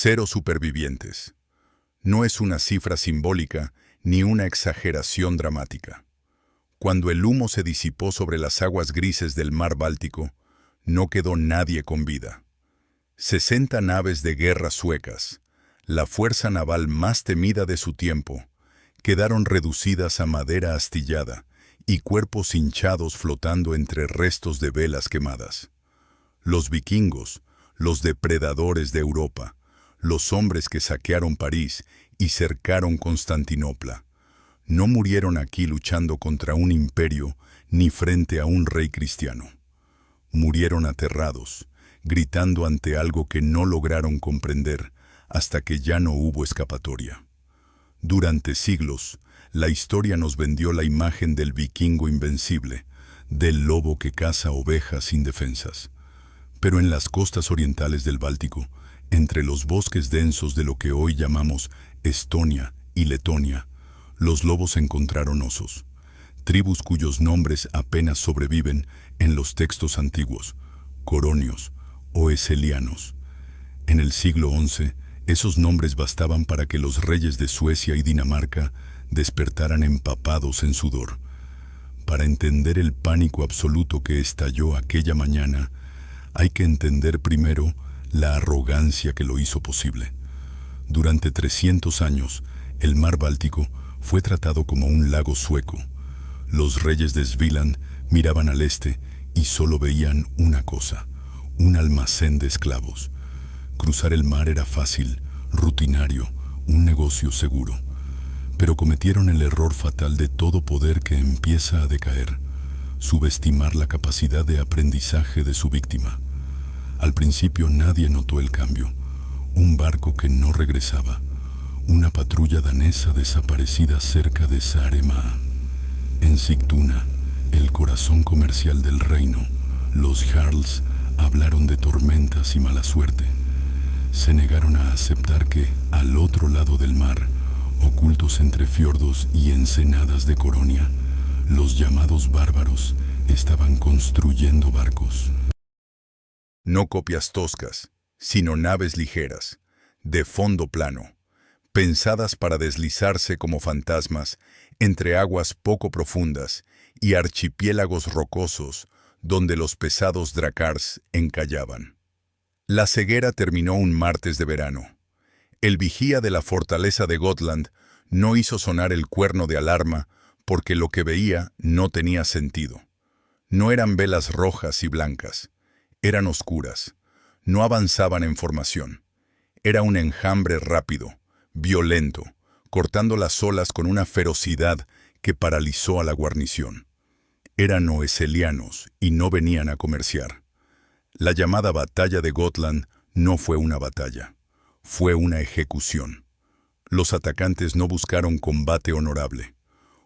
0 supervivientes. No es una cifra simbólica ni una exageración dramática. Cuando el humo se disipó sobre las aguas grises del mar Báltico, no quedó nadie con vida. 60 naves de guerra suecas, la fuerza naval más temida de su tiempo, quedaron reducidas a madera astillada y cuerpos hinchados flotando entre restos de velas quemadas. Los vikingos, los depredadores de Europa, los hombres que saquearon París y cercaron Constantinopla, no murieron aquí luchando contra un imperio ni frente a un rey cristiano. Murieron aterrados, gritando ante algo que no lograron comprender hasta que ya no hubo escapatoria. Durante siglos, la historia nos vendió la imagen del vikingo invencible, del lobo que caza ovejas indefensas. Pero en las costas orientales del Báltico, entre los bosques densos de lo que hoy llamamos Estonia y Letonia, los lobos encontraron osos, tribus cuyos nombres apenas sobreviven en los textos antiguos, coronios o eselianos. En el siglo XI, esos nombres bastaban para que los reyes de Suecia y Dinamarca despertaran empapados en sudor. Para entender el pánico absoluto que estalló aquella mañana, hay que entender primero la arrogancia que lo hizo posible. Durante 300 años, el mar Báltico fue tratado como un lago sueco. Los reyes de Sviland miraban al este y solo veían una cosa, un almacén de esclavos. Cruzar el mar era fácil, rutinario, un negocio seguro. Pero cometieron el error fatal de todo poder que empieza a decaer, subestimar la capacidad de aprendizaje de su víctima. Al principio nadie notó el cambio, un barco que no regresaba, una patrulla danesa desaparecida cerca de Saaremaa. En Sigtuna, el corazón comercial del reino, los jarls hablaron de tormentas y mala suerte. Se negaron a aceptar que, al otro lado del mar, ocultos entre fiordos y ensenadas de Coronia, los llamados bárbaros estaban construyendo barcos. No copias toscas, sino naves ligeras, de fondo plano, pensadas para deslizarse como fantasmas entre aguas poco profundas y archipiélagos rocosos donde los pesados drakars encallaban. La ceguera terminó un martes de verano. El vigía de la fortaleza de Gotland no hizo sonar el cuerno de alarma porque lo que veía no tenía sentido. No eran velas rojas y blancas, eran oscuras, no avanzaban en formación. Era un enjambre rápido, violento, cortando las olas con una ferocidad que paralizó a la guarnición. Eran oeselianos y no venían a comerciar. La llamada batalla de Gotland no fue una batalla, fue una ejecución. Los atacantes no buscaron combate honorable.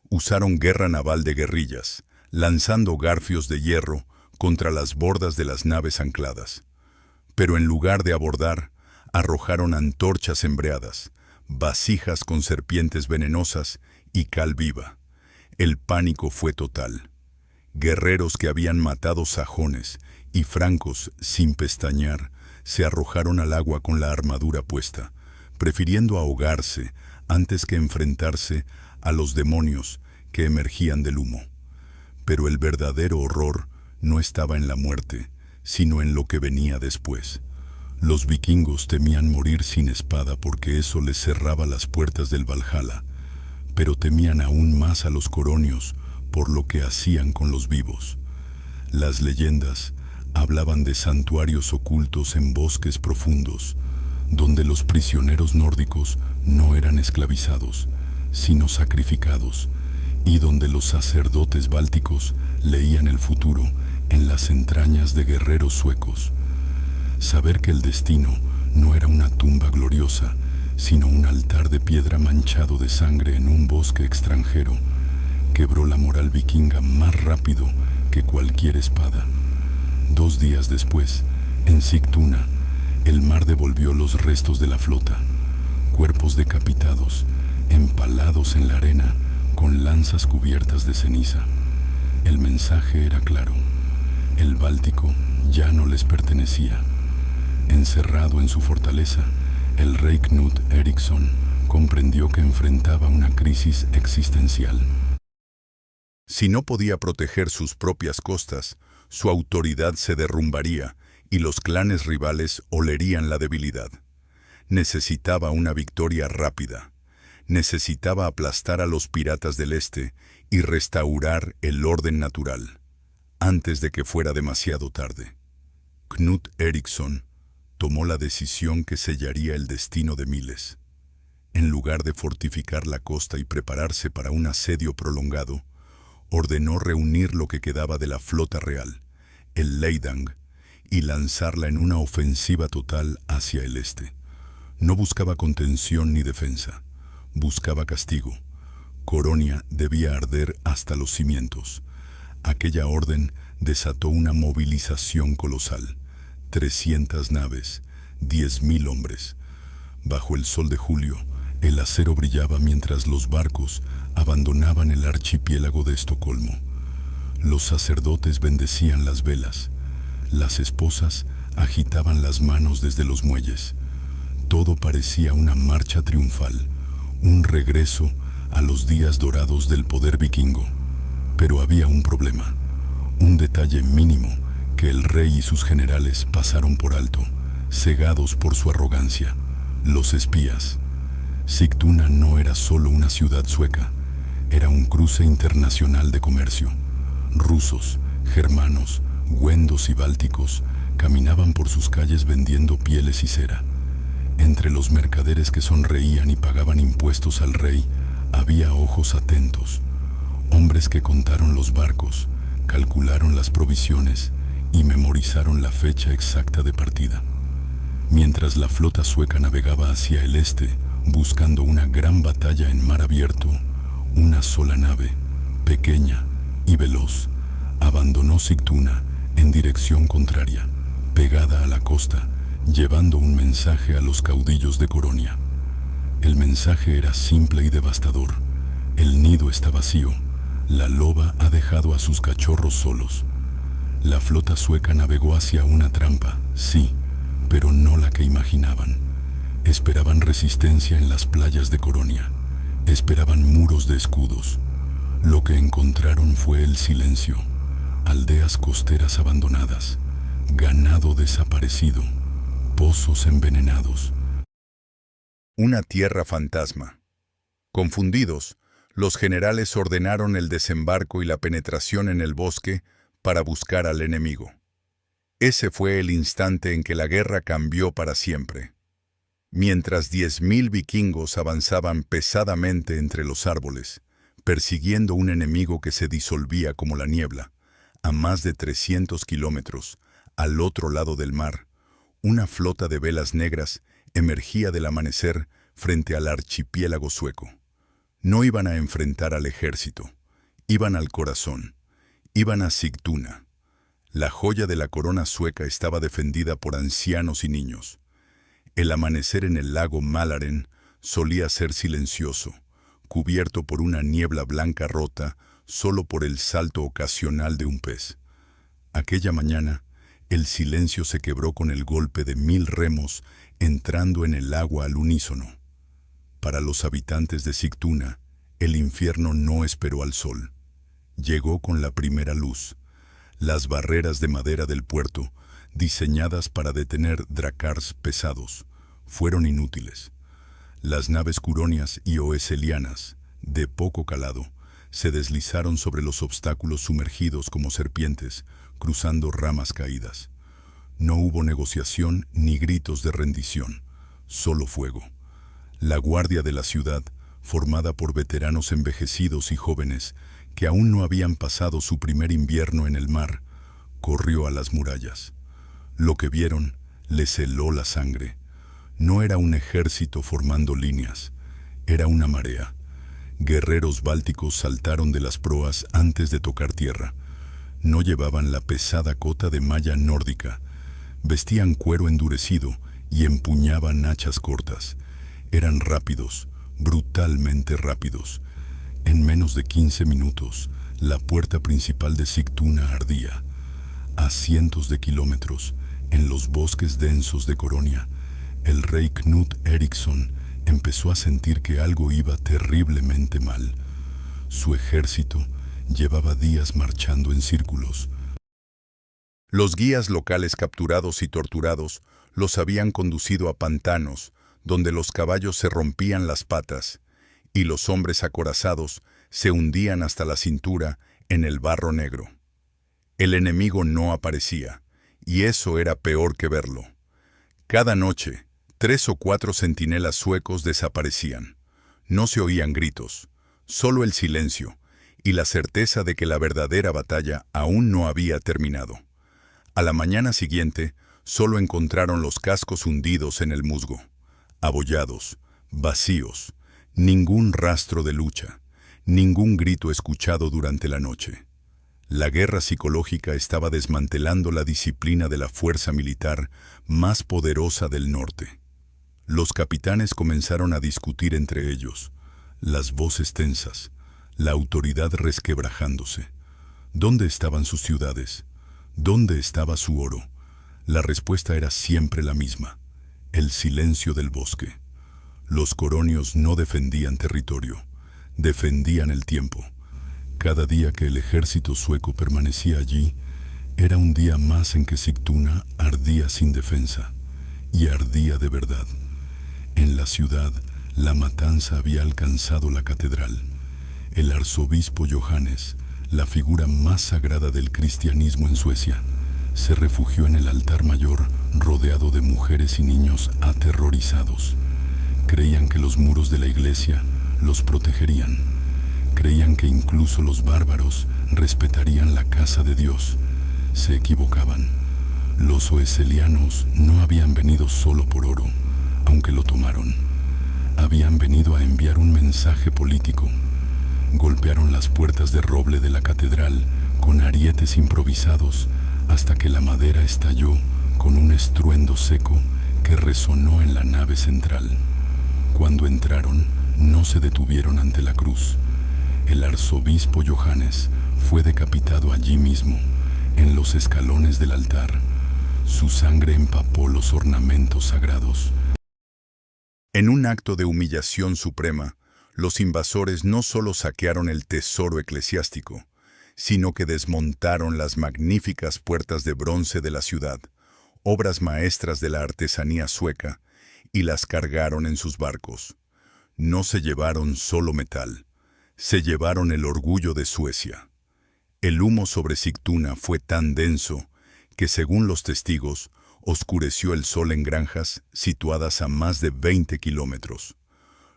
Usaron guerra naval de guerrillas, lanzando garfios de hierro contra las bordas de las naves ancladas. Pero en lugar de abordar, arrojaron antorchas embreadas, vasijas con serpientes venenosas y cal viva. El pánico fue total. Guerreros que habían matado sajones y francos sin pestañear se arrojaron al agua con la armadura puesta, prefiriendo ahogarse antes que enfrentarse a los demonios que emergían del humo. Pero el verdadero horror no estaba en la muerte, sino en lo que venía después. Los vikingos temían morir sin espada porque eso les cerraba las puertas del Valhalla, pero temían aún más a los coronios por lo que hacían con los vivos. Las leyendas hablaban de santuarios ocultos en bosques profundos, donde los prisioneros nórdicos no eran esclavizados, sino sacrificados, y donde los sacerdotes bálticos leían el futuro en las entrañas de guerreros suecos. Saber que el destino no era una tumba gloriosa, sino un altar de piedra manchado de sangre en un bosque extranjero, quebró la moral vikinga más rápido que cualquier espada. 2 días después, en Sigtuna, el mar devolvió los restos de la flota, cuerpos decapitados, empalados en la arena, con lanzas cubiertas de ceniza. El mensaje era claro: el Báltico ya no les pertenecía. Encerrado en su fortaleza, El rey Knut Eriksson comprendió que enfrentaba una crisis existencial. Si no podía proteger sus propias costas, su autoridad se derrumbaría y los clanes rivales olerían la debilidad. Necesitaba una victoria rápida. Necesitaba aplastar a los piratas del este y restaurar el orden natural, antes de que fuera demasiado tarde. Knut Eriksson tomó la decisión que sellaría el destino de miles. En lugar de fortificar la costa y prepararse para un asedio prolongado, ordenó reunir lo que quedaba de la flota real, el Leidang, y lanzarla en una ofensiva total hacia el este. No buscaba contención ni defensa, buscaba castigo. Coronia debía arder hasta los cimientos. Aquella orden desató una movilización colosal. 300 naves, 10.000 hombres. Bajo el sol de julio, el acero brillaba mientras los barcos abandonaban el archipiélago de Estocolmo. Los sacerdotes bendecían las velas. Las esposas agitaban las manos desde los muelles. Todo parecía una marcha triunfal, un regreso a los días dorados del poder vikingo. Pero había un problema, un detalle mínimo que el rey y sus generales pasaron por alto, cegados por su arrogancia: los espías. Sigtuna no era solo una ciudad sueca, era un cruce internacional de comercio. Rusos, germanos, wendos y bálticos caminaban por sus calles vendiendo pieles y cera. Entre los mercaderes que sonreían y pagaban impuestos al rey, había ojos atentos, hombres que contaron los barcos, calcularon las provisiones y memorizaron la fecha exacta de partida. Mientras la flota sueca navegaba hacia el este, buscando una gran batalla en mar abierto, una sola nave, pequeña y veloz, abandonó Sigtuna en dirección contraria, pegada a la costa, llevando un mensaje a los caudillos de Coronia. El mensaje era simple y devastador. El nido está vacío. La loba ha dejado a sus cachorros solos. La flota sueca navegó hacia una trampa, sí, pero no la que imaginaban. Esperaban resistencia en las playas de Coronia. Esperaban muros de escudos. Lo que encontraron fue el silencio. Aldeas costeras abandonadas, ganado desaparecido, pozos envenenados. Una tierra fantasma. Confundidos, los generales ordenaron el desembarco y la penetración en el bosque para buscar al enemigo. Ese fue el instante en que la guerra cambió para siempre. Mientras 10.000 vikingos avanzaban pesadamente entre los árboles, persiguiendo un enemigo que se disolvía como la niebla, a más de 300 kilómetros, al otro lado del mar, una flota de velas negras emergía del amanecer frente al archipiélago sueco. No iban a enfrentar al ejército, iban al corazón, iban a Sigtuna. La joya de la corona sueca estaba defendida por ancianos y niños. El amanecer en el lago Mälaren solía ser silencioso, cubierto por una niebla blanca rota solo por el salto ocasional de un pez. Aquella mañana, el silencio se quebró con el golpe de 1000 remos entrando en el agua al unísono. Para los habitantes de Sigtuna, el infierno no esperó al sol. Llegó con la primera luz. Las barreras de madera del puerto, diseñadas para detener drakars pesados, fueron inútiles. Las naves curonias y oeselianas, de poco calado, se deslizaron sobre los obstáculos sumergidos como serpientes, cruzando ramas caídas. No hubo negociación ni gritos de rendición, solo fuego. La guardia de la ciudad, formada por veteranos envejecidos y jóvenes que aún no habían pasado su primer invierno en el mar, corrió a las murallas. Lo que vieron les heló la sangre. No era un ejército formando líneas, era una marea. Guerreros bálticos saltaron de las proas antes de tocar tierra. No llevaban la pesada cota de malla nórdica. Vestían cuero endurecido y empuñaban hachas cortas. Eran rápidos, brutalmente rápidos. En menos de 15 minutos, la puerta principal de Sigtuna ardía. A cientos de kilómetros, en los bosques densos de Coronia, El rey Knut Eriksson empezó a sentir que algo iba terriblemente mal. Su ejército llevaba días marchando en círculos. Los guías locales capturados y torturados los habían conducido a pantanos, donde los caballos se rompían las patas, y los hombres acorazados se hundían hasta la cintura en el barro negro. El enemigo no aparecía, y eso era peor que verlo. Cada noche, 3 o 4 centinelas suecos desaparecían. No se oían gritos, solo el silencio y la certeza de que la verdadera batalla aún no había terminado. A la mañana siguiente, solo encontraron los cascos hundidos en el musgo, abollados, vacíos, ningún rastro de lucha, ningún grito escuchado durante la noche. La guerra psicológica estaba desmantelando la disciplina de la fuerza militar más poderosa del norte. Los capitanes comenzaron a discutir entre ellos, las voces tensas, la autoridad resquebrajándose. ¿Dónde estaban sus ciudades? ¿Dónde estaba su oro? La respuesta era siempre la misma: el silencio del bosque. Los coronios no defendían territorio, defendían el tiempo. Cada día que el ejército sueco permanecía allí, era un día más en que Sigtuna ardía sin defensa, y ardía de verdad. En la ciudad, la matanza había alcanzado la catedral. El arzobispo Johannes, la figura más sagrada del cristianismo en Suecia, se refugió en el altar mayor rodeado de mujeres y niños aterrorizados. Creían que los muros de la iglesia los protegerían. Creían que incluso los bárbaros respetarían la casa de Dios. Se equivocaban. Los oeselianos no habían venido solo por oro, aunque lo tomaron. Habían venido a enviar un mensaje político. Golpearon las puertas de roble de la catedral con arietes improvisados hasta que la madera estalló con un estruendo seco que resonó en la nave central. Cuando entraron, no se detuvieron ante la cruz. El arzobispo Johannes fue decapitado allí mismo, en los escalones del altar. Su sangre empapó los ornamentos sagrados. En un acto de humillación suprema, los invasores no solo saquearon el tesoro eclesiástico, sino que desmontaron las magníficas puertas de bronce de la ciudad, obras maestras de la artesanía sueca, y las cargaron en sus barcos. No se llevaron solo metal, se llevaron el orgullo de Suecia. El humo sobre Sigtuna fue tan denso que, según los testigos, oscureció el sol en granjas situadas a más de 20 kilómetros.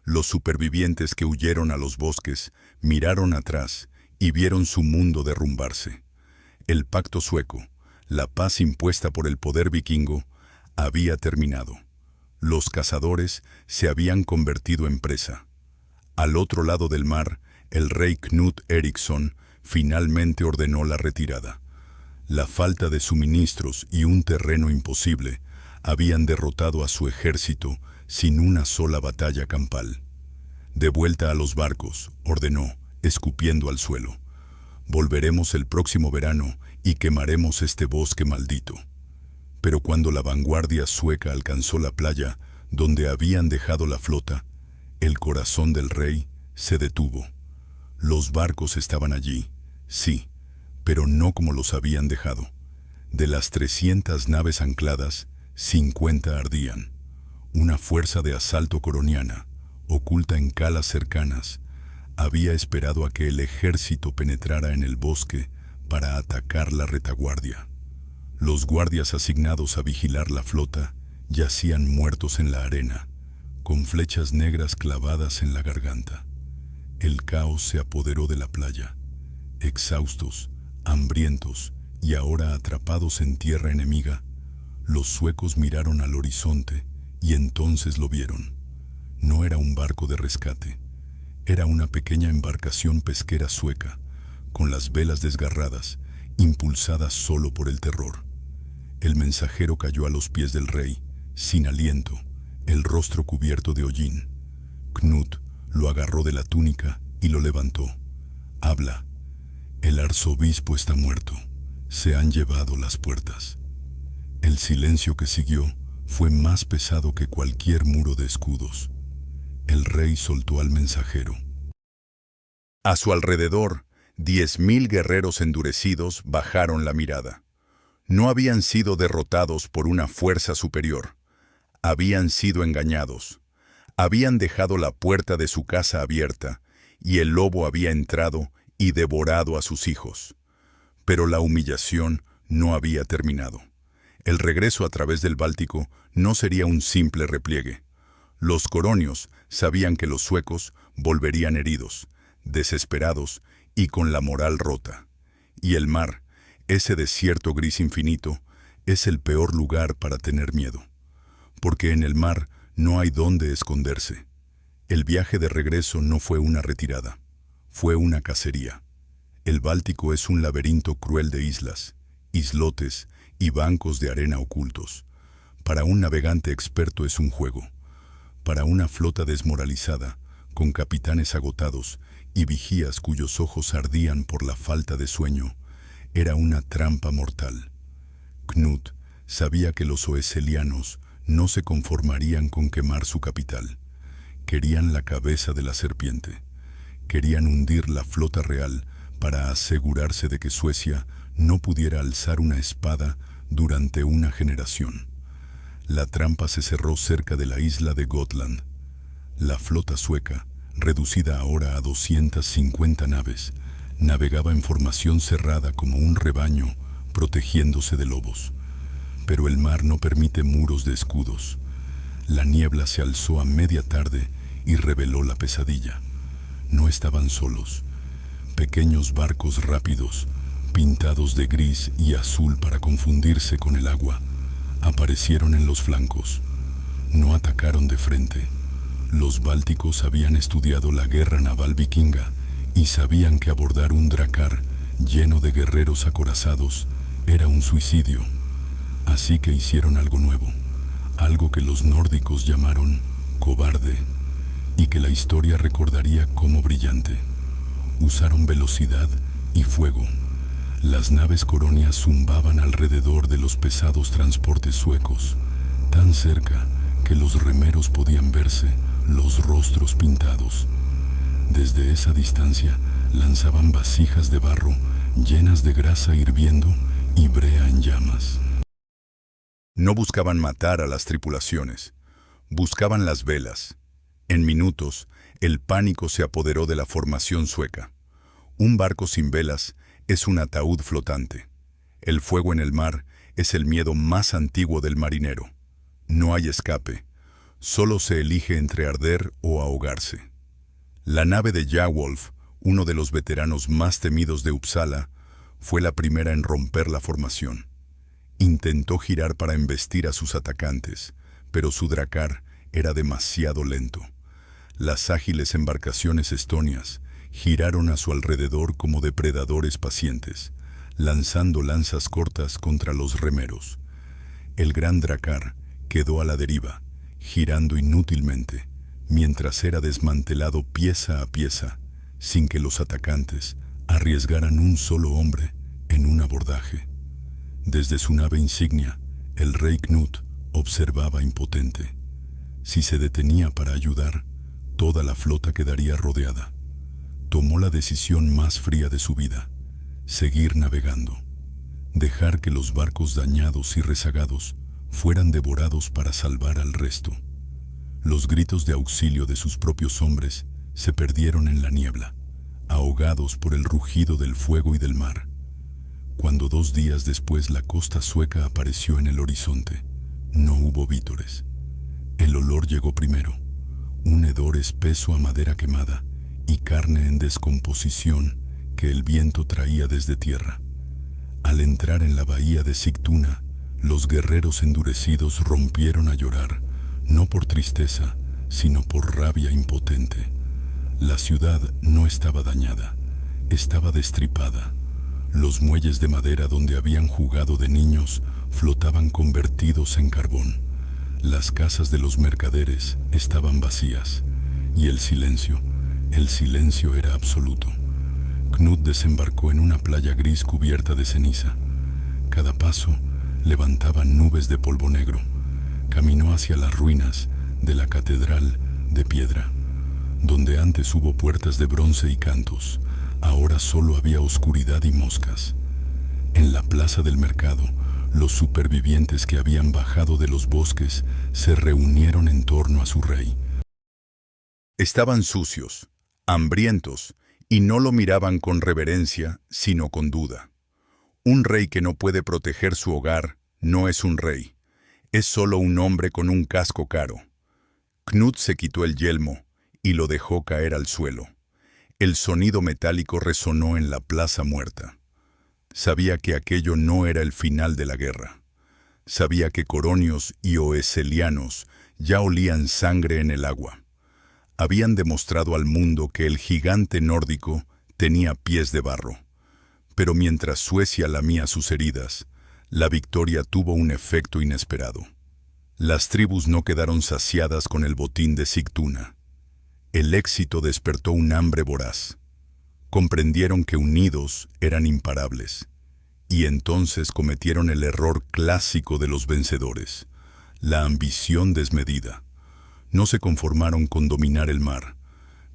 Los supervivientes que huyeron a los bosques miraron atrás y vieron su mundo derrumbarse. El pacto sueco, la paz impuesta por el poder vikingo, había terminado. Los cazadores se habían convertido en presa. Al otro lado del mar, el rey Knut Eriksson finalmente ordenó la retirada. La falta de suministros y un terreno imposible habían derrotado a su ejército sin una sola batalla campal. De vuelta a los barcos, ordenó, escupiendo al suelo. Volveremos el próximo verano y quemaremos este bosque maldito. Pero cuando la vanguardia sueca alcanzó la playa donde habían dejado la flota, el corazón del rey se detuvo. Los barcos estaban allí, sí, pero no como los habían dejado. De las 300 naves ancladas, 50 ardían. Una fuerza de asalto coroniana, oculta en calas cercanas, había esperado a que el ejército penetrara en el bosque para atacar la retaguardia. Los guardias asignados a vigilar la flota yacían muertos en la arena, con flechas negras clavadas en la garganta. El caos se apoderó de la playa. Exhaustos, hambrientos y ahora atrapados en tierra enemiga, los suecos miraron al horizonte y entonces lo vieron. No era un barco de rescate, era una pequeña embarcación pesquera sueca, con las velas desgarradas, impulsadas solo por el terror. El mensajero cayó a los pies del rey, sin aliento, el rostro cubierto de hollín. Knut lo agarró de la túnica y lo levantó. «Habla. El arzobispo está muerto. Se han llevado las puertas». El silencio que siguió fue más pesado que cualquier muro de escudos. El rey soltó al mensajero. A su alrededor, 10.000 guerreros endurecidos bajaron la mirada. No habían sido derrotados por una fuerza superior. Habían sido engañados. Habían dejado la puerta de su casa abierta, y el lobo había entrado y devorado a sus hijos. Pero la humillación no había terminado. El regreso a través del Báltico no sería un simple repliegue. Los coronios sabían que los suecos volverían heridos, desesperados y con la moral rota. Y el mar, ese desierto gris infinito, es el peor lugar para tener miedo. Porque en el mar no hay dónde esconderse. El viaje de regreso no fue una retirada, fue una cacería. El Báltico es un laberinto cruel de islas, islotes y bancos de arena ocultos. Para un navegante experto es un juego. Para una flota desmoralizada, con capitanes agotados y vigías cuyos ojos ardían por la falta de sueño, era una trampa mortal. Knut sabía que los oeselianos no se conformarían con quemar su capital. Querían la cabeza de la serpiente. Querían hundir la flota real para asegurarse de que Suecia no pudiera alzar una espada durante una generación. La trampa se cerró cerca de la isla de Gotland. La flota sueca, reducida ahora a 250 naves, navegaba en formación cerrada como un rebaño, protegiéndose de lobos. Pero el mar no permite muros de escudos. La niebla se alzó a media tarde y reveló la pesadilla. No estaban solos. Pequeños barcos rápidos, pintados de gris y azul para confundirse con el agua, aparecieron en los flancos. No atacaron de frente. Los bálticos habían estudiado la guerra naval vikinga y sabían que abordar un drakkar lleno de guerreros acorazados era un suicidio. Así que hicieron algo nuevo, algo que los nórdicos llamaron cobarde y que la historia recordaría como brillante. Usaron velocidad y fuego. Las naves coronias zumbaban alrededor de los pesados transportes suecos, tan cerca que los remeros podían verse los rostros pintados. Desde esa distancia lanzaban vasijas de barro llenas de grasa hirviendo y brea en llamas. No buscaban matar a las tripulaciones, buscaban las velas. En minutos, el pánico se apoderó de la formación sueca. Un barco sin velas es un ataúd flotante. El fuego en el mar es el miedo más antiguo del marinero. No hay escape, solo se elige entre arder o ahogarse. La nave de Jarwolf, uno de los veteranos más temidos de Uppsala, fue la primera en romper la formación. Intentó girar para embestir a sus atacantes, pero su drakkar era demasiado lento. Las ágiles embarcaciones estonias giraron a su alrededor como depredadores pacientes, lanzando lanzas cortas contra los remeros. El gran drakkar quedó a la deriva, girando inútilmente, mientras era desmantelado pieza a pieza, sin que los atacantes arriesgaran un solo hombre en un abordaje. Desde su nave insignia, el rey Knut observaba impotente. Si se detenía para ayudar, toda la flota quedaría rodeada. Tomó la decisión más fría de su vida: seguir navegando. Dejar que los barcos dañados y rezagados fueran devorados para salvar al resto. Los gritos de auxilio de sus propios hombres se perdieron en la niebla, ahogados por el rugido del fuego y del mar. Cuando 2 días después la costa sueca apareció en el horizonte, no hubo vítores. El olor llegó primero, un hedor espeso a madera quemada y carne en descomposición que el viento traía desde tierra. Al entrar en la bahía de Sigtuna, los guerreros endurecidos rompieron a llorar, no por tristeza, sino por rabia impotente. La ciudad no estaba dañada, estaba destripada. Los muelles de madera donde habían jugado de niños flotaban convertidos en carbón. Las casas de los mercaderes estaban vacías, y el silencio era absoluto. Knut desembarcó en una playa gris cubierta de ceniza. Cada paso levantaba nubes de polvo negro, caminó hacia las ruinas de la catedral de piedra. Donde antes hubo puertas de bronce y cantos, ahora solo había oscuridad y moscas. En la plaza del mercado, los supervivientes que habían bajado de los bosques se reunieron en torno a su rey. Estaban sucios, hambrientos, y no lo miraban con reverencia, sino con duda. Un rey que no puede proteger su hogar no es un rey, es solo un hombre con un casco caro. Knut se quitó el yelmo y lo dejó caer al suelo. El sonido metálico resonó en la plaza muerta. Sabía que aquello no era el final de la guerra. Sabía que coronios y oeselianos ya olían sangre en el agua. Habían demostrado al mundo que el gigante nórdico tenía pies de barro. Pero mientras Suecia lamía sus heridas, la victoria tuvo un efecto inesperado. Las tribus no quedaron saciadas con el botín de Sigtuna. El éxito despertó un hambre voraz. Comprendieron que unidos eran imparables. Y entonces cometieron el error clásico de los vencedores, la ambición desmedida. No se conformaron con dominar el mar.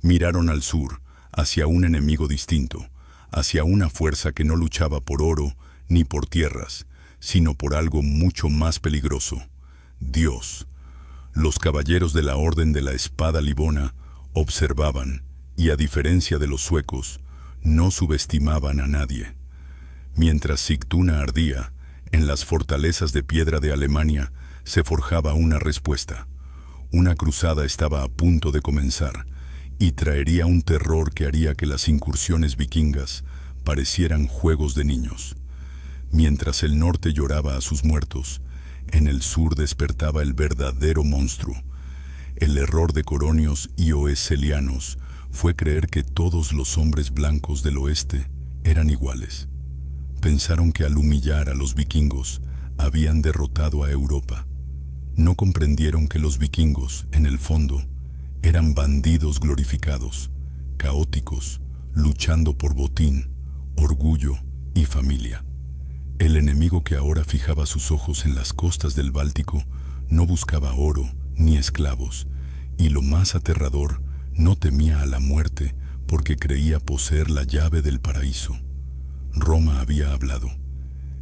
Miraron al sur, hacia un enemigo distinto, hacia una fuerza que no luchaba por oro ni por tierras, sino por algo mucho más peligroso: Dios. Los caballeros de la Orden de la Espada Livona observaban y, a diferencia de los suecos, no subestimaban a nadie. Mientras Sigtuna ardía, en las fortalezas de piedra de Alemania se forjaba una respuesta. Una cruzada estaba a punto de comenzar y traería un terror que haría que las incursiones vikingas parecieran juegos de niños. Mientras el norte lloraba a sus muertos, en el sur despertaba el verdadero monstruo. El error de coronios y oeselianos fue creer que todos los hombres blancos del oeste eran iguales. Pensaron que al humillar a los vikingos habían derrotado a Europa. No comprendieron que los vikingos, en el fondo, eran bandidos glorificados, caóticos, luchando por botín, orgullo y familia. El enemigo que ahora fijaba sus ojos en las costas del Báltico no buscaba oro ni esclavos, y lo más aterrador, no temía a la muerte porque creía poseer la llave del paraíso. Roma había hablado.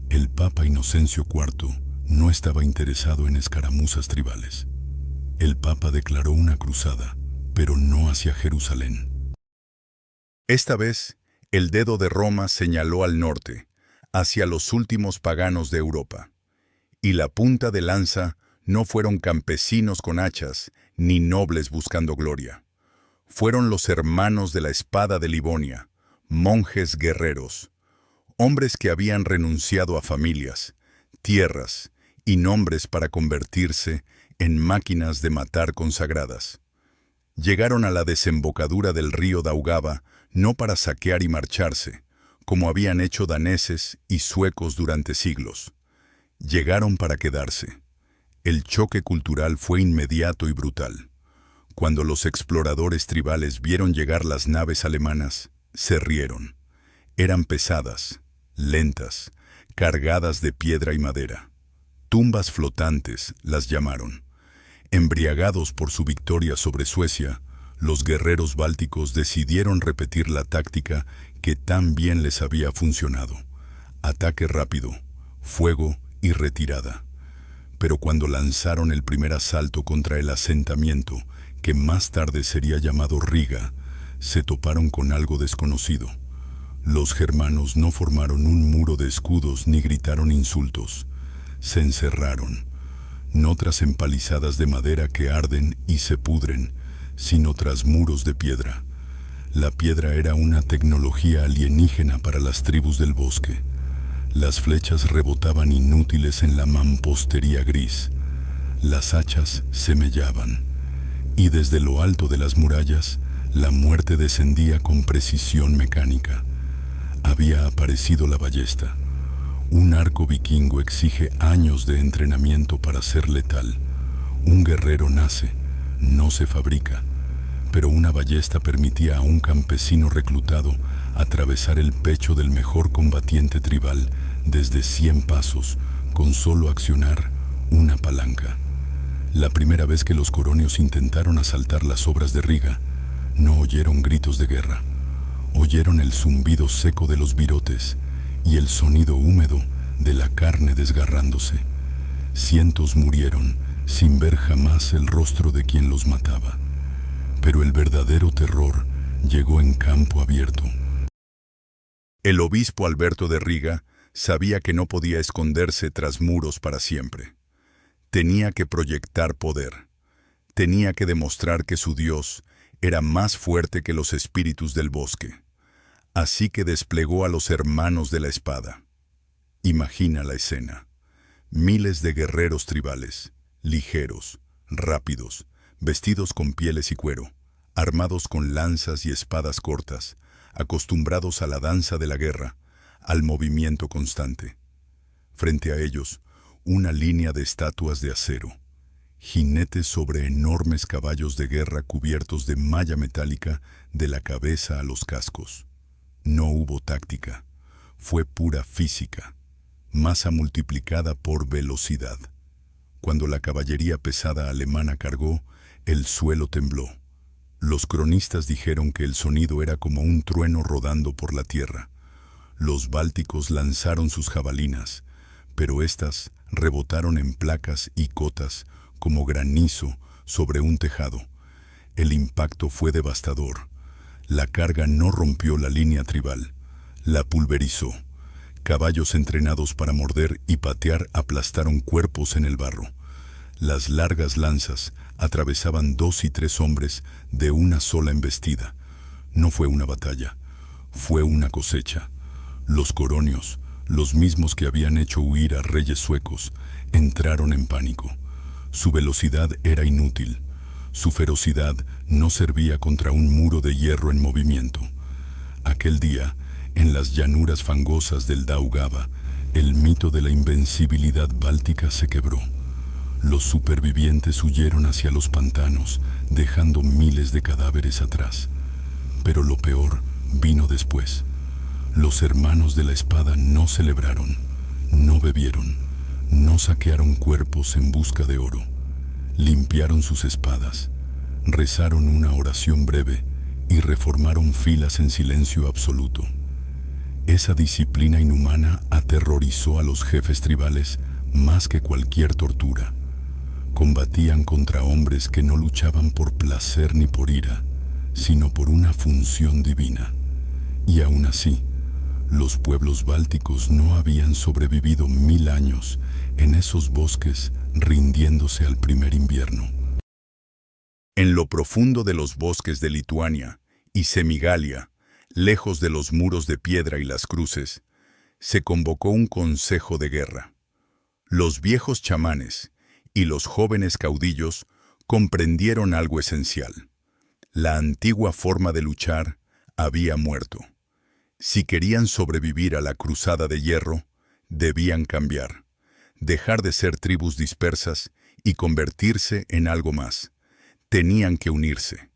El Papa Inocencio IV no estaba interesado en escaramuzas tribales. El Papa declaró una cruzada, pero no hacia Jerusalén. Esta vez, el dedo de Roma señaló al norte, hacia los últimos paganos de Europa. Y la punta de lanza no fueron campesinos con hachas, ni nobles buscando gloria. Fueron los hermanos de la espada de Livonia, monjes guerreros, hombres que habían renunciado a familias, tierras y nombres para convertirse en máquinas de matar consagradas. Llegaron a la desembocadura del río Daugava no para saquear y marcharse, como habían hecho daneses y suecos durante siglos. Llegaron para quedarse. El choque cultural fue inmediato y brutal. Cuando los exploradores tribales vieron llegar las naves alemanas, se rieron. Eran pesadas, lentas, cargadas de piedra y madera. Tumbas flotantes las llamaron. Embriagados por su victoria sobre Suecia, los guerreros bálticos decidieron repetir la táctica que tan bien les había funcionado: ataque rápido, fuego y retirada. Pero cuando lanzaron el primer asalto contra el asentamiento, que más tarde sería llamado Riga, se toparon con algo desconocido. Los germanos no formaron un muro de escudos ni gritaron insultos. Se encerraron, no tras empalizadas de madera que arden y se pudren, sino tras muros de piedra. La piedra era una tecnología alienígena para las tribus del bosque. Las flechas rebotaban inútiles en la mampostería gris. Las hachas semellaban. Y desde lo alto de las murallas, la muerte descendía con precisión mecánica. Había aparecido la ballesta. Un arco vikingo exige años de entrenamiento para ser letal. Un guerrero nace, no se fabrica. Pero una ballesta permitía a un campesino reclutado atravesar el pecho del mejor combatiente tribal desde 100 pasos, con solo accionar una palanca. La primera vez que los coronios intentaron asaltar las obras de Riga, no oyeron gritos de guerra. Oyeron el zumbido seco de los virotes y el sonido húmedo de la carne desgarrándose. Cientos murieron sin ver jamás el rostro de quien los mataba. Pero el verdadero terror llegó en campo abierto. El obispo Alberto de Riga sabía que no podía esconderse tras muros para siempre. Tenía que proyectar poder. Tenía que demostrar que su Dios era más fuerte que los espíritus del bosque. Así que desplegó a los hermanos de la espada. Imagina la escena. Miles de guerreros tribales, ligeros, rápidos, vestidos con pieles y cuero, armados con lanzas y espadas cortas, acostumbrados a la danza de la guerra, al movimiento constante. Frente a ellos, una línea de estatuas de acero, jinetes sobre enormes caballos de guerra cubiertos de malla metálica de la cabeza a los cascos. No hubo táctica, fue pura física, masa multiplicada por velocidad. Cuando la caballería pesada alemana cargó, el suelo tembló. Los cronistas dijeron que el sonido era como un trueno rodando por la tierra. Los bálticos lanzaron sus jabalinas, pero éstas rebotaron en placas y cotas como granizo sobre un tejado. El impacto fue devastador. La carga no rompió la línea tribal, la pulverizó. Caballos entrenados para morder y patear aplastaron cuerpos en el barro. Las largas lanzas atravesaban 2 y 3 hombres de una sola embestida. No fue una batalla, fue una cosecha. Los coronios, los mismos que habían hecho huir a reyes suecos, entraron en pánico. Su velocidad era inútil. Su ferocidad no servía contra un muro de hierro en movimiento. Aquel día, en las llanuras fangosas del Daugava, el mito de la invencibilidad báltica se quebró. Los supervivientes huyeron hacia los pantanos, dejando miles de cadáveres atrás. Pero lo peor vino después. Los hermanos de la espada no celebraron, no bebieron, no saquearon cuerpos en busca de oro. Limpiaron sus espadas, rezaron una oración breve y reformaron filas en silencio absoluto. Esa disciplina inhumana aterrorizó a los jefes tribales más que cualquier tortura. Combatían contra hombres que no luchaban por placer ni por ira, sino por una función divina. Y aún así, los pueblos bálticos no habían sobrevivido 1000 años en esos bosques rindiéndose al primer invierno. En lo profundo de los bosques de Lituania y Semigalia, lejos de los muros de piedra y las cruces, se convocó un consejo de guerra. Los viejos chamanes y los jóvenes caudillos comprendieron algo esencial. La antigua forma de luchar había muerto. Si querían sobrevivir a la cruzada de hierro, debían cambiar, dejar de ser tribus dispersas y convertirse en algo más. Tenían que unirse,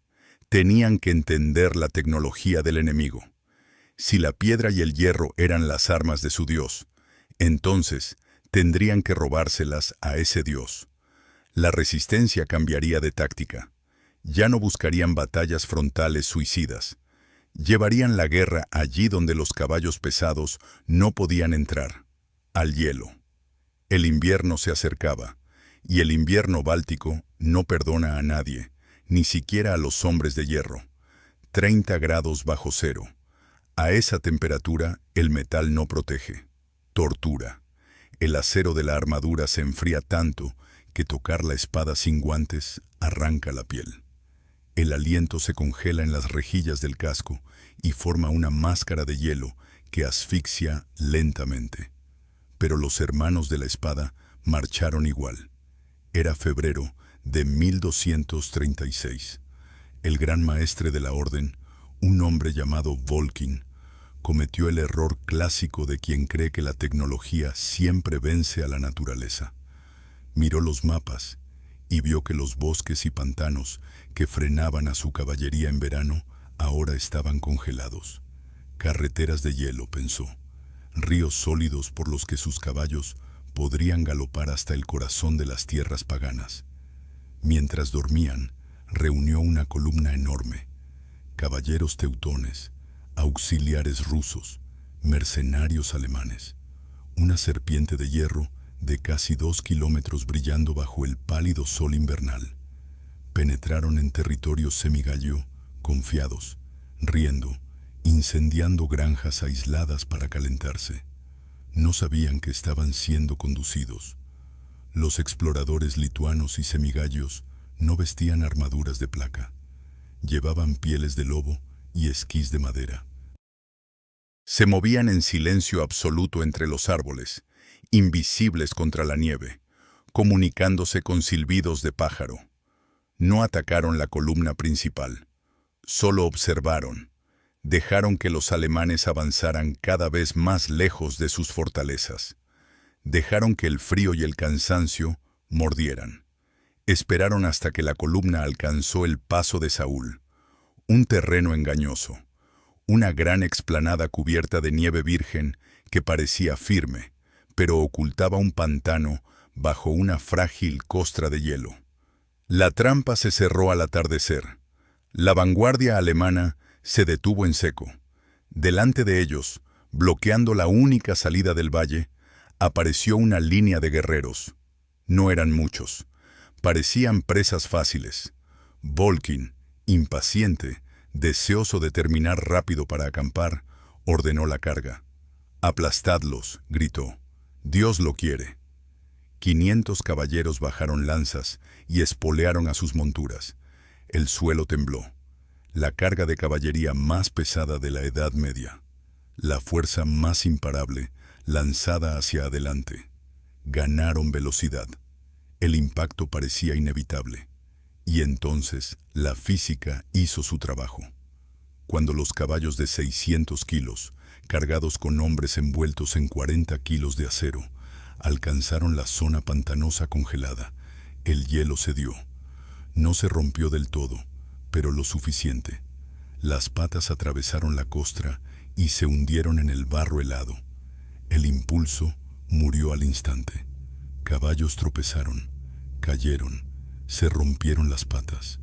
tenían que entender la tecnología del enemigo. Si la piedra y el hierro eran las armas de su Dios, entonces tendrían que robárselas a ese Dios. La resistencia cambiaría de táctica. Ya no buscarían batallas frontales suicidas. Llevarían la guerra allí donde los caballos pesados no podían entrar, al hielo. El invierno se acercaba, y el invierno báltico no perdona a nadie, ni siquiera a los hombres de hierro. 30 grados bajo cero. A esa temperatura, el metal no protege. Tortura. El acero de la armadura se enfría tanto que tocar la espada sin guantes arranca la piel. El aliento se congela en las rejillas del casco y forma una máscara de hielo que asfixia lentamente. Pero los hermanos de la espada marcharon igual. Era febrero de 1236. El gran maestre de la orden, un hombre llamado Volkin, cometió el error clásico de quien cree que la tecnología siempre vence a la naturaleza. Miró los mapas y vio que los bosques y pantanos que frenaban a su caballería en verano ahora estaban congelados. Carreteras de hielo, pensó, ríos sólidos por los que sus caballos podrían galopar hasta el corazón de las tierras paganas. Mientras dormían, reunió una columna enorme: caballeros teutones, auxiliares rusos, mercenarios alemanes. Una serpiente de hierro de casi 2 kilómetros brillando bajo el pálido sol invernal. Penetraron en territorio semigallio, confiados, riendo, incendiando granjas aisladas para calentarse. No sabían que estaban siendo conducidos. Los exploradores lituanos y semigallos no vestían armaduras de placa. Llevaban pieles de lobo y esquís de madera. Se movían en silencio absoluto entre los árboles, invisibles contra la nieve, comunicándose con silbidos de pájaro. No atacaron la columna principal, solo observaron. Dejaron que los alemanes avanzaran cada vez más lejos de sus fortalezas. Dejaron que el frío y el cansancio mordieran. Esperaron hasta que la columna alcanzó el paso de Saúl, un terreno engañoso, una gran explanada cubierta de nieve virgen que parecía firme, pero ocultaba un pantano bajo una frágil costra de hielo. La trampa se cerró al atardecer. La vanguardia alemana se detuvo en seco. Delante de ellos, bloqueando la única salida del valle, apareció una línea de guerreros. No eran muchos. Parecían presas fáciles. Volkin, impaciente, deseoso de terminar rápido para acampar, ordenó la carga. «Aplastadlos», gritó. «Dios lo quiere». 500 caballeros bajaron lanzas y espolearon a sus monturas. El suelo tembló. La carga de caballería más pesada de la Edad Media. La fuerza más imparable, lanzada hacia adelante. Ganaron velocidad. El impacto parecía inevitable. Y entonces la física hizo su trabajo. Cuando los caballos de 600 kilos, cargados con hombres envueltos en 40 kilos de acero, alcanzaron la zona pantanosa congelada, el hielo cedió. No se rompió del todo, pero lo suficiente. Las patas atravesaron la costra y se hundieron en el barro helado. El impulso murió al instante. Caballos tropezaron, cayeron, se rompieron las patas.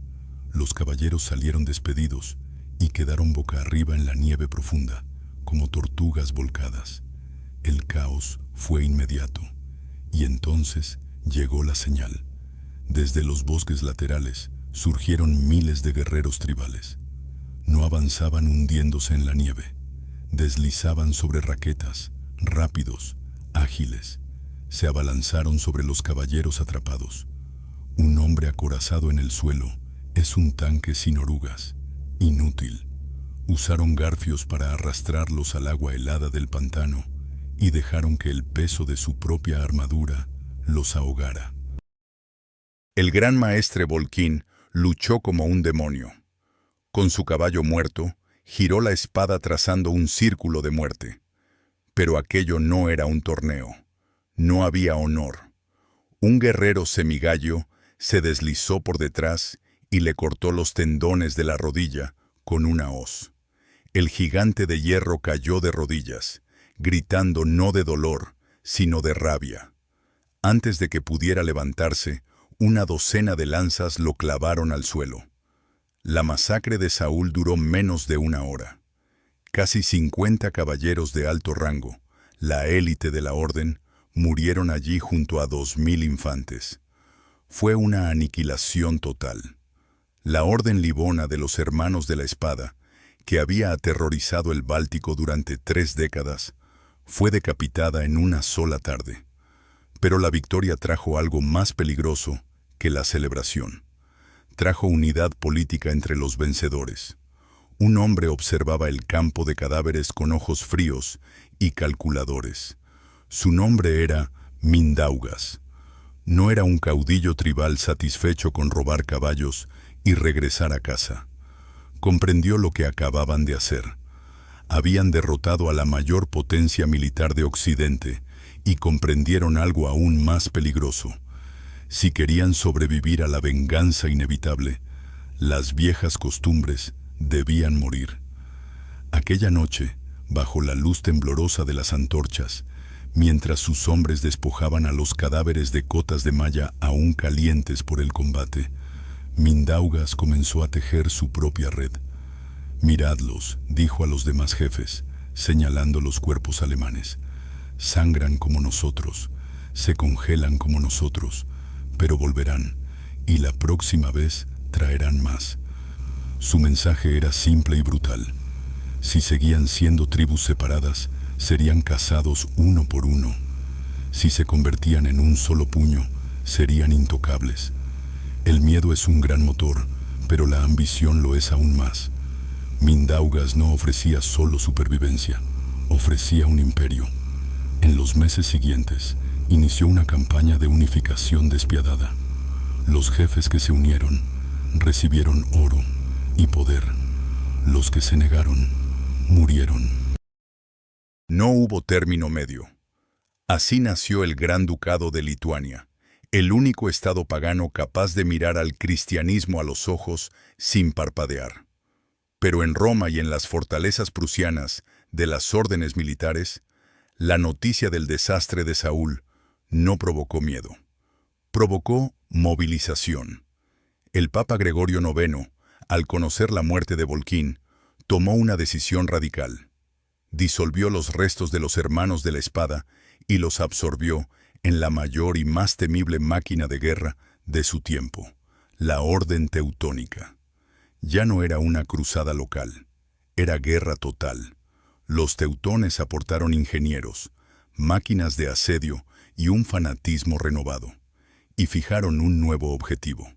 Los caballeros salieron despedidos y quedaron boca arriba en la nieve profunda, como tortugas volcadas. El caos fue inmediato, y entonces llegó la señal. Desde los bosques laterales surgieron miles de guerreros tribales. No avanzaban hundiéndose en la nieve, deslizaban sobre raquetas, rápidos, ágiles. Se abalanzaron sobre los caballeros atrapados. Un hombre acorazado en el suelo es un tanque sin orugas, inútil. Usaron garfios para arrastrarlos al agua helada del pantano y dejaron que el peso de su propia armadura los ahogara. El gran maestre Volkin luchó como un demonio. Con su caballo muerto, giró la espada trazando un círculo de muerte. Pero aquello no era un torneo. No había honor. Un guerrero semigallo se deslizó por detrás y le cortó los tendones de la rodilla con una hoz. El gigante de hierro cayó de rodillas, gritando no de dolor, sino de rabia. Antes de que pudiera levantarse, una docena de lanzas lo clavaron al suelo. La masacre de Saúl duró menos de una hora. Casi 50 caballeros de alto rango, la élite de la orden, murieron allí junto a 2000 infantes. Fue una aniquilación total. La orden livona de los Hermanos de la Espada, que había aterrorizado el Báltico durante 3 décadas, fue decapitada en una sola tarde. Pero la victoria trajo algo más peligroso que la celebración. Trajo unidad política entre los vencedores. Un hombre observaba el campo de cadáveres con ojos fríos y calculadores. Su nombre era Mindaugas. No era un caudillo tribal satisfecho con robar caballos y regresar a casa. Comprendió lo que acababan de hacer. Habían derrotado a la mayor potencia militar de Occidente y comprendieron algo aún más peligroso. Si querían sobrevivir a la venganza inevitable, las viejas costumbres debían morir. Aquella noche, bajo la luz temblorosa de las antorchas, Mientras sus hombres despojaban a los cadáveres de cotas de malla aún calientes por el combate, Mindaugas comenzó a tejer su propia red. «Miradlos», dijo a los demás jefes, señalando los cuerpos alemanes. «Sangran como nosotros, se congelan como nosotros, pero volverán, y la próxima vez traerán más». Su mensaje era simple y brutal. Si seguían siendo tribus separadas, serían cazados uno por uno. Si se convertían en un solo puño, serían intocables. El miedo es un gran motor, pero la ambición lo es aún más. Mindaugas no ofrecía solo supervivencia, ofrecía un imperio. En los meses siguientes, inició una campaña de unificación despiadada. Los jefes que se unieron recibieron oro y poder. Los que se negaron, murieron. No hubo término medio. Así nació el Gran Ducado de Lituania, el único estado pagano capaz de mirar al cristianismo a los ojos sin parpadear. Pero en Roma y en las fortalezas prusianas de las órdenes militares, la noticia del desastre de Saúl no provocó miedo. Provocó movilización. El Papa Gregorio IX, al conocer la muerte de Volquín, tomó una decisión radical. Disolvió los restos de los hermanos de la espada y los absorbió en la mayor y más temible máquina de guerra de su tiempo, la Orden Teutónica. Ya no era una cruzada local, era guerra total. Los teutones aportaron ingenieros, máquinas de asedio y un fanatismo renovado, y fijaron un nuevo objetivo.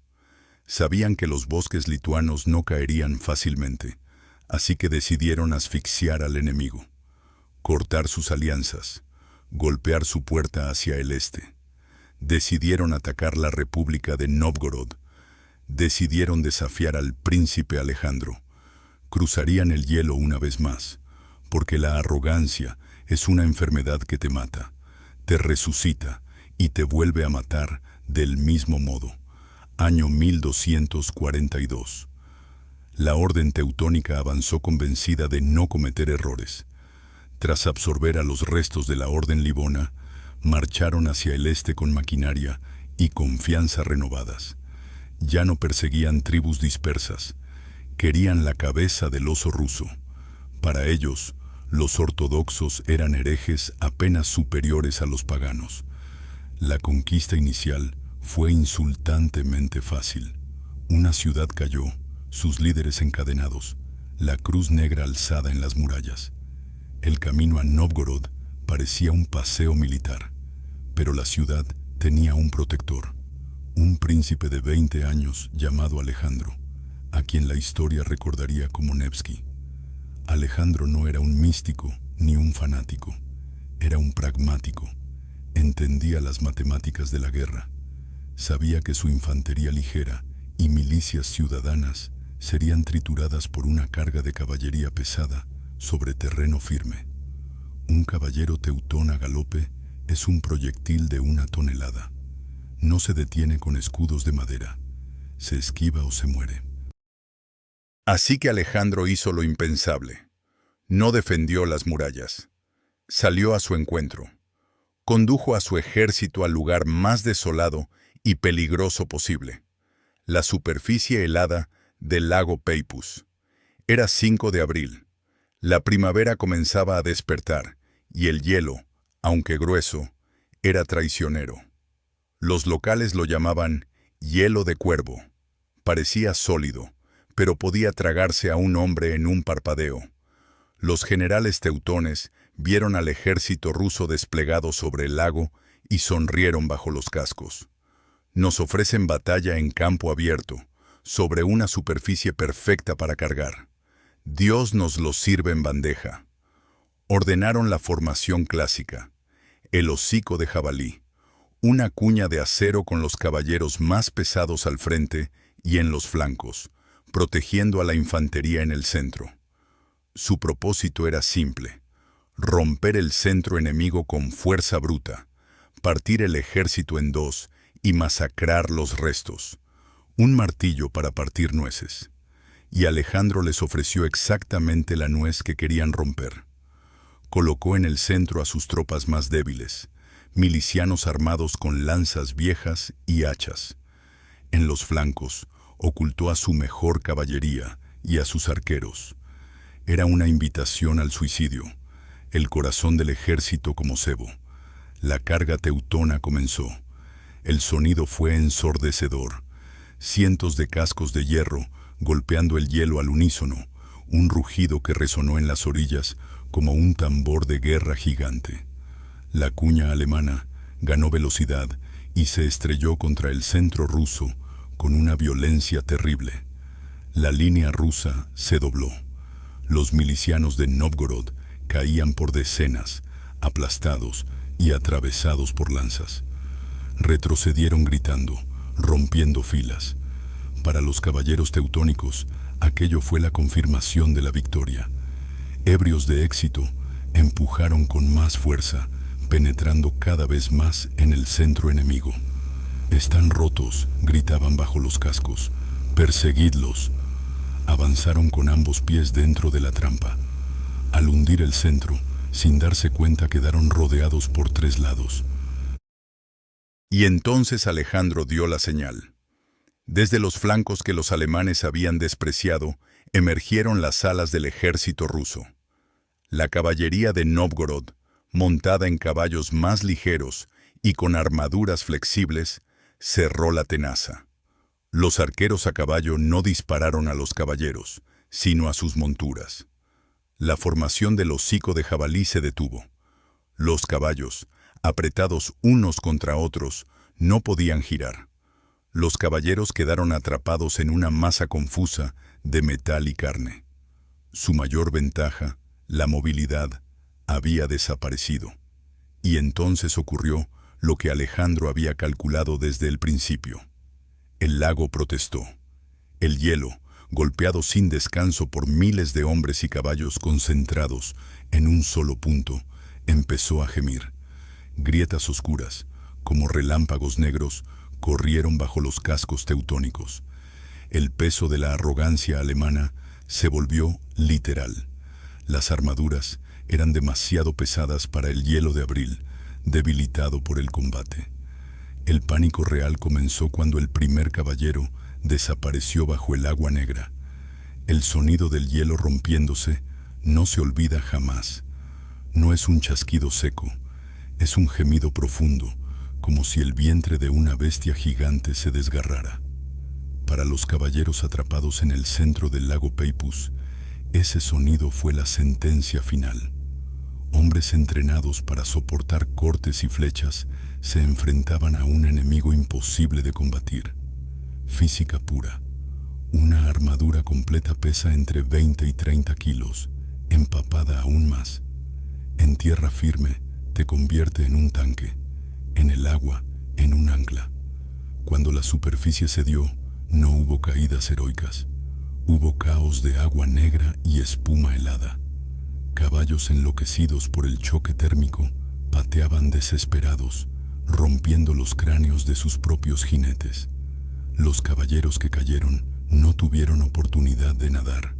Sabían que los bosques lituanos no caerían fácilmente, así que decidieron asfixiar al enemigo, cortar sus alianzas, golpear su puerta hacia el este. Decidieron atacar la República de Nóvgorod. Decidieron desafiar al príncipe Alejandro. Cruzarían el hielo una vez más, porque la arrogancia es una enfermedad que te mata, te resucita y te vuelve a matar del mismo modo. Año 1242. La Orden Teutónica avanzó convencida de no cometer errores. Tras absorber a los restos de la Orden Livona, marcharon hacia el este con maquinaria y confianza renovadas. Ya no perseguían tribus dispersas, querían la cabeza del oso ruso. Para ellos, los ortodoxos eran herejes apenas superiores a los paganos. La conquista inicial fue insultantemente fácil. Una ciudad cayó, sus líderes encadenados, la cruz negra alzada en las murallas. El camino a Nóvgorod parecía un paseo militar, pero la ciudad tenía un protector, un príncipe de 20 años llamado Alejandro, a quien la historia recordaría como Nevsky. Alejandro no era un místico ni un fanático, era un pragmático. Entendía las matemáticas de la guerra. Sabía que su infantería ligera y milicias ciudadanas serían trituradas por una carga de caballería pesada sobre terreno firme. Un caballero teutón a galope es un proyectil de 1 tonelada. No se detiene con escudos de madera. Se esquiva o se muere. Así que Alejandro hizo lo impensable. No defendió las murallas. Salió a su encuentro. Condujo a su ejército al lugar más desolado y peligroso posible, la superficie helada del lago Peipus. Era 5 de abril. La primavera comenzaba a despertar, y el hielo, aunque grueso, era traicionero. Los locales lo llamaban hielo de cuervo. Parecía sólido, pero podía tragarse a un hombre en un parpadeo. Los generales teutones vieron al ejército ruso desplegado sobre el lago y sonrieron bajo los cascos. Nos ofrecen batalla en campo abierto, sobre una superficie perfecta para cargar. Dios nos lo sirve en bandeja. Ordenaron la formación clásica, el hocico de jabalí, una cuña de acero con los caballeros más pesados al frente y en los flancos, protegiendo a la infantería en el centro. Su propósito era simple: romper el centro enemigo con fuerza bruta, partir el ejército en dos y masacrar los restos. Un martillo para partir nueces. Y Alejandro les ofreció exactamente la nuez que querían romper. Colocó en el centro a sus tropas más débiles, milicianos armados con lanzas viejas y hachas. En los flancos, ocultó a su mejor caballería y a sus arqueros. Era una invitación al suicidio, el corazón del ejército como cebo. La carga teutona comenzó. El sonido fue ensordecedor. Cientos de cascos de hierro golpeando el hielo al unísono, un rugido que resonó en las orillas como un tambor de guerra gigante. La cuña alemana ganó velocidad y se estrelló contra el centro ruso con una violencia terrible. La línea rusa se dobló. Los milicianos de Nóvgorod caían por decenas, aplastados y atravesados por lanzas. Retrocedieron gritando, rompiendo filas. Para los caballeros teutónicos, aquello fue la confirmación de la victoria. Ebrios de éxito, empujaron con más fuerza, penetrando cada vez más en el centro enemigo. «Están rotos», gritaban bajo los cascos. «Perseguidlos». Avanzaron con ambos pies dentro de la trampa. Al hundir el centro, sin darse cuenta, quedaron rodeados por 3 lados. Y entonces Alejandro dio la señal. Desde los flancos que los alemanes habían despreciado, emergieron las alas del ejército ruso. La caballería de Nóvgorod, montada en caballos más ligeros y con armaduras flexibles, cerró la tenaza. Los arqueros a caballo no dispararon a los caballeros, sino a sus monturas. La formación del hocico de jabalí se detuvo. Los caballos, apretados unos contra otros, no podían girar. Los caballeros quedaron atrapados en una masa confusa de metal y carne. Su mayor ventaja, la movilidad, había desaparecido. Y entonces ocurrió lo que Alejandro había calculado desde el principio. El lago protestó. El hielo, golpeado sin descanso por miles de hombres y caballos concentrados en un solo punto, empezó a gemir. Grietas oscuras, como relámpagos negros, corrieron bajo los cascos teutónicos. El peso de la arrogancia alemana se volvió literal. Las armaduras eran demasiado pesadas para el hielo de abril, debilitado por el combate. El pánico real comenzó cuando el primer caballero desapareció bajo el agua negra. El sonido del hielo rompiéndose no se olvida jamás. No es un chasquido seco, es un gemido profundo, como si el vientre de una bestia gigante se desgarrara. Para los caballeros atrapados en el centro del lago Peipus, ese sonido fue la sentencia final. Hombres entrenados para soportar cortes y flechas se enfrentaban a un enemigo imposible de combatir. Física pura. Una armadura completa pesa entre 20 y 30 kilos, empapada aún más. En tierra firme te convierte en un tanque, en el agua en un ancla. Cuando la superficie cedió, no hubo caídas heroicas. Hubo caos de agua negra y espuma helada. Caballos enloquecidos por el choque térmico pateaban desesperados, rompiendo los cráneos de sus propios jinetes. Los caballeros que cayeron no tuvieron oportunidad de nadar.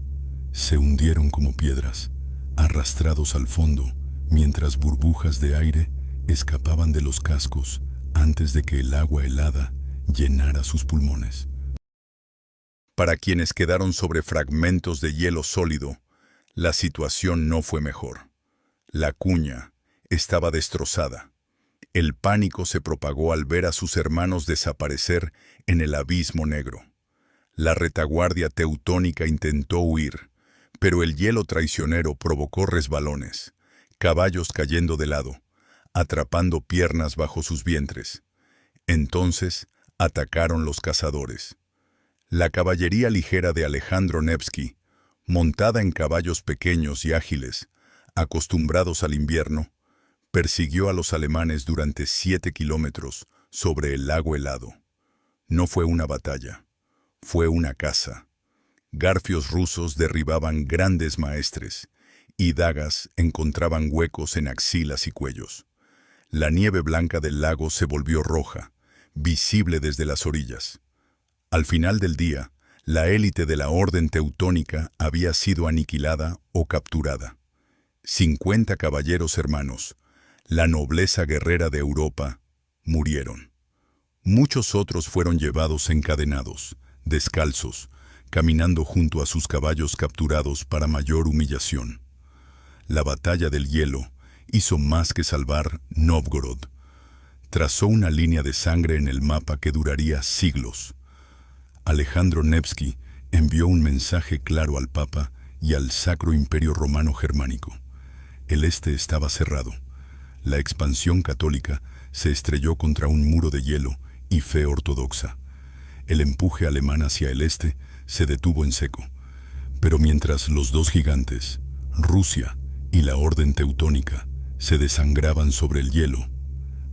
Se hundieron como piedras, arrastrados al fondo, mientras burbujas de aire escapaban de los cascos antes de que el agua helada llenara sus pulmones. Para quienes quedaron sobre fragmentos de hielo sólido, la situación no fue mejor. La cuña estaba destrozada. El pánico se propagó al ver a sus hermanos desaparecer en el abismo negro. La retaguardia teutónica intentó huir, pero el hielo traicionero provocó resbalones, caballos cayendo de lado, atrapando piernas bajo sus vientres. Entonces atacaron los cazadores. La caballería ligera de Alejandro Nevsky, montada en caballos pequeños y ágiles, acostumbrados al invierno, persiguió a los alemanes durante 7 kilómetros sobre el lago helado. No fue una batalla, fue una caza. Garfios rusos derribaban grandes maestres y dagas encontraban huecos en axilas y cuellos. La nieve blanca del lago se volvió roja, visible desde las orillas. Al final del día, la élite de la orden teutónica había sido aniquilada o capturada. 50 caballeros hermanos, la nobleza guerrera de Europa, murieron. Muchos otros fueron llevados encadenados, descalzos, caminando junto a sus caballos capturados para mayor humillación. La batalla del hielo hizo más que salvar Novgorod. Trazó una línea de sangre en el mapa que duraría siglos. Alejandro Nevsky envió un mensaje claro al Papa y al Sacro Imperio Romano Germánico. El este estaba cerrado. La expansión católica se estrelló contra un muro de hielo y fe ortodoxa. El empuje alemán hacia el este se detuvo en seco. Pero mientras los dos gigantes, Rusia y la Orden Teutónica, se desangraban sobre el hielo,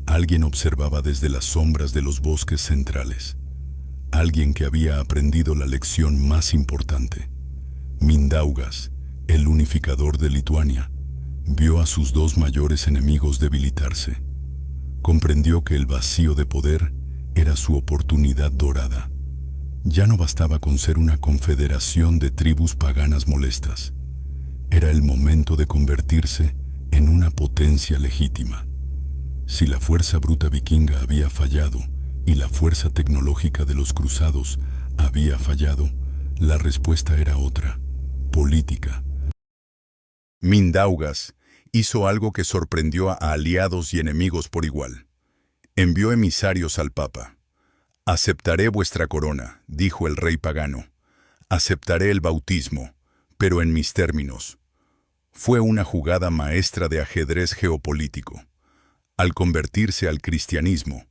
alguien observaba desde las sombras de los bosques centrales. Alguien que había aprendido la lección más importante. Mindaugas, el unificador de Lituania, vio a sus dos mayores enemigos debilitarse. Comprendió que el vacío de poder era su oportunidad dorada. Ya no bastaba con ser una confederación de tribus paganas molestas. Era el momento de convertirse en una potencia legítima. Si la fuerza bruta vikinga había fallado y la fuerza tecnológica de los cruzados había fallado, la respuesta era otra, política. Mindaugas hizo algo que sorprendió a aliados y enemigos por igual. Envió emisarios al Papa. «Aceptaré vuestra corona», dijo el rey pagano. «Aceptaré el bautismo, pero en mis términos». Fue una jugada maestra de ajedrez geopolítico. Al convertirse al cristianismo,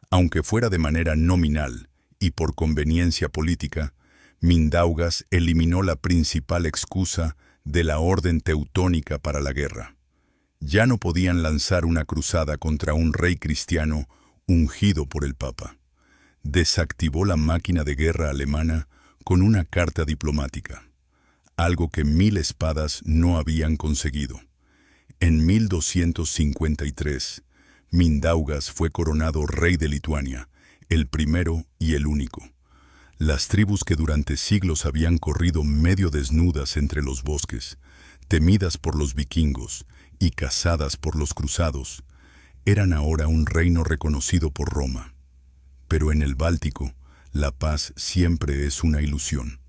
aunque fuera de manera nominal y por conveniencia política, Mindaugas eliminó la principal excusa de la orden teutónica para la guerra. Ya no podían lanzar una cruzada contra un rey cristiano ungido por el Papa. Desactivó la máquina de guerra alemana con una carta diplomática, algo que 1000 espadas no habían conseguido. En 1253, Mindaugas fue coronado rey de Lituania, el primero y el único. Las tribus que durante siglos habían corrido medio desnudas entre los bosques, temidas por los vikingos y cazadas por los cruzados, eran ahora un reino reconocido por Roma. Pero en el Báltico, la paz siempre es una ilusión.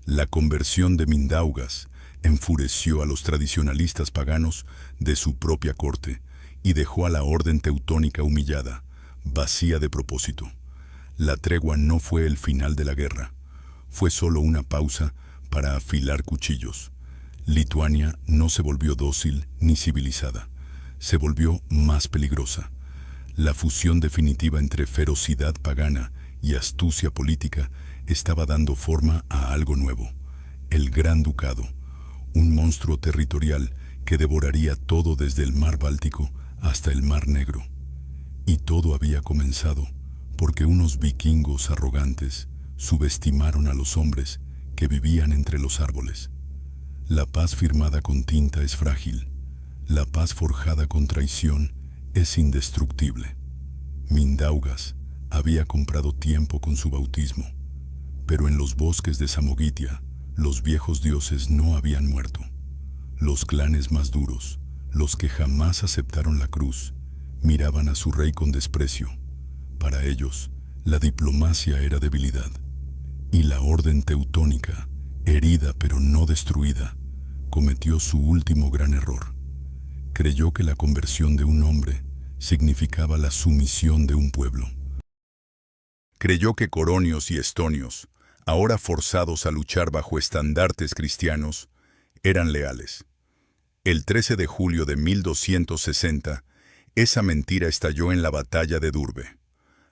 La conversión de Mindaugas enfureció a los tradicionalistas paganos de su propia corte y dejó a la orden teutónica humillada, vacía de propósito. La tregua no fue el final de la guerra, fue solo una pausa para afilar cuchillos. Lituania no se volvió dócil ni civilizada, se volvió más peligrosa. La fusión definitiva entre ferocidad pagana y astucia política estaba dando forma a algo nuevo, el Gran Ducado, un monstruo territorial que devoraría todo desde el mar Báltico hasta el mar Negro. Y todo había comenzado porque unos vikingos arrogantes subestimaron a los hombres que vivían entre los árboles. La paz firmada con tinta es frágil, la paz forjada con traición es indestructible. Mindaugas había comprado tiempo con su bautismo, pero en los bosques de Samogitia, los viejos dioses no habían muerto. Los clanes más duros, los que jamás aceptaron la cruz, miraban a su rey con desprecio. Para ellos, la diplomacia era debilidad. Y la orden teutónica, herida pero no destruida, cometió su último gran error. Creyó que la conversión de un hombre significaba la sumisión de un pueblo. Creyó que coronios y estonios, ahora forzados a luchar bajo estandartes cristianos, eran leales. El 13 de julio de 1260, esa mentira estalló en la batalla de Durbe.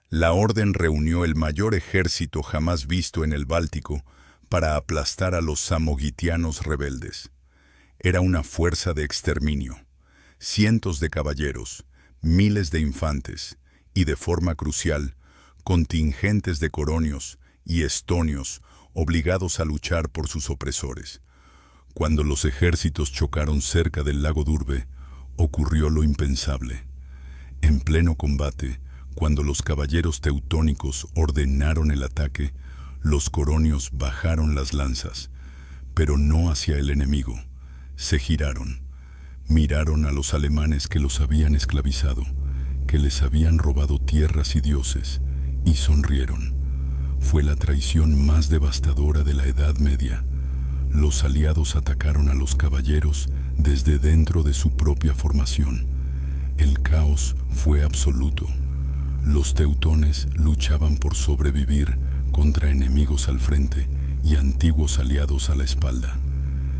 La orden reunió el mayor ejército jamás visto en el Báltico para aplastar a los samogitianos rebeldes. Era una fuerza de exterminio. Cientos de caballeros, miles de infantes y, de forma crucial, contingentes de coronios y estonios obligados a luchar por sus opresores. Cuando los ejércitos chocaron cerca del lago Durbe, ocurrió lo impensable. En pleno combate, cuando los caballeros teutónicos ordenaron el ataque, los coronios bajaron las lanzas, pero no hacia el enemigo. Se giraron. Miraron a los alemanes que los habían esclavizado, que les habían robado tierras y dioses, y sonrieron. Fue la traición más devastadora de la Edad Media. Los aliados atacaron a los caballeros desde dentro de su propia formación. El caos fue absoluto. Los teutones luchaban por sobrevivir contra enemigos al frente y antiguos aliados a la espalda.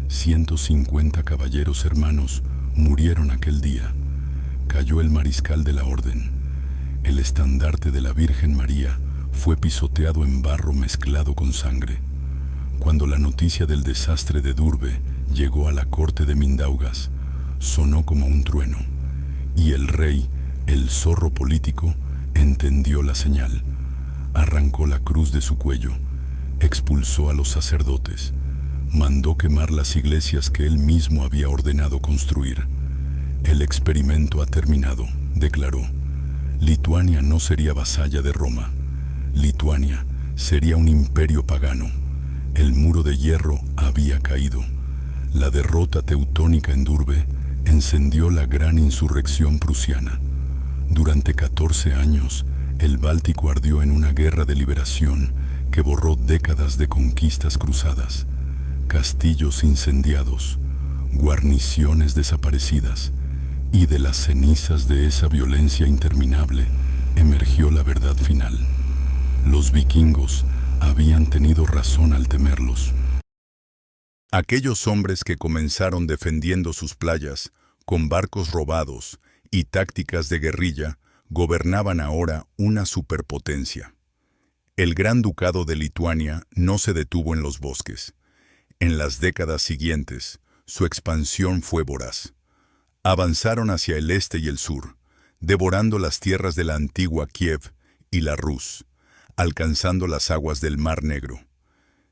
150 caballeros hermanos murieron aquel día. Cayó el mariscal de la orden. El estandarte de la Virgen María fue pisoteado en barro mezclado con sangre. Cuando la noticia del desastre de Durbe llegó a la corte de Mindaugas, sonó como un trueno, y el rey, el zorro político, entendió la señal. Arrancó la cruz de su cuello, expulsó a los sacerdotes, mandó quemar las iglesias que él mismo había ordenado construir. El experimento ha terminado, declaró. Lituania no sería vasalla de Roma. Lituania sería un imperio pagano. El muro de hierro había caído. La derrota teutónica en Durbe encendió la gran insurrección prusiana. Durante 14 años, el Báltico ardió en una guerra de liberación que borró décadas de conquistas cruzadas, castillos incendiados, guarniciones desaparecidas, y de las cenizas de esa violencia interminable emergió la verdad final. Los vikingos habían tenido razón al temerlos. Aquellos hombres que comenzaron defendiendo sus playas, con barcos robados y tácticas de guerrilla, gobernaban ahora una superpotencia. El Gran Ducado de Lituania no se detuvo en los bosques. En las décadas siguientes, su expansión fue voraz. Avanzaron hacia el este y el sur, devorando las tierras de la antigua Kiev y la Rus, alcanzando las aguas del Mar Negro.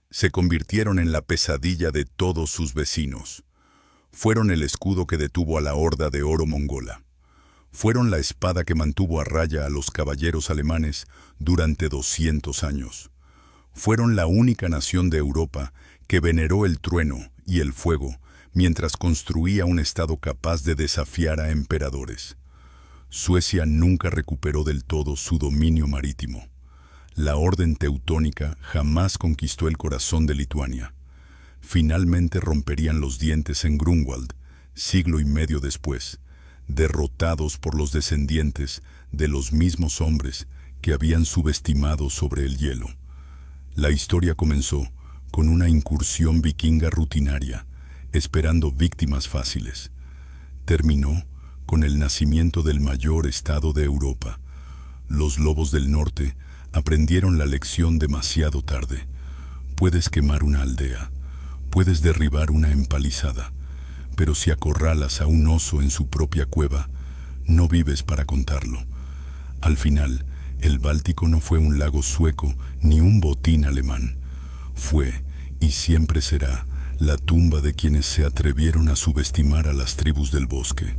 Se convirtieron en la pesadilla de todos sus vecinos. Fueron el escudo que detuvo a la horda de oro mongola. Fueron la espada que mantuvo a raya a los caballeros alemanes durante 200 años. Fueron la única nación de Europa que veneró el trueno y el fuego mientras construía un estado capaz de desafiar a emperadores. Suecia nunca recuperó del todo su dominio marítimo. La orden teutónica jamás conquistó el corazón de Lituania. Finalmente romperían los dientes en Grunwald, siglo y medio después, derrotados por los descendientes de los mismos hombres que habían subestimado sobre el hielo. La historia comenzó con una incursión vikinga rutinaria, esperando víctimas fáciles. Terminó con el nacimiento del mayor estado de Europa. Los lobos del norte aprendieron la lección demasiado tarde. Puedes quemar una aldea, puedes derribar una empalizada, pero si acorralas a un oso en su propia cueva, no vives para contarlo. Al final, el Báltico no fue un lago sueco ni un botín alemán. Fue, y siempre será, la tumba de quienes se atrevieron a subestimar a las tribus del bosque.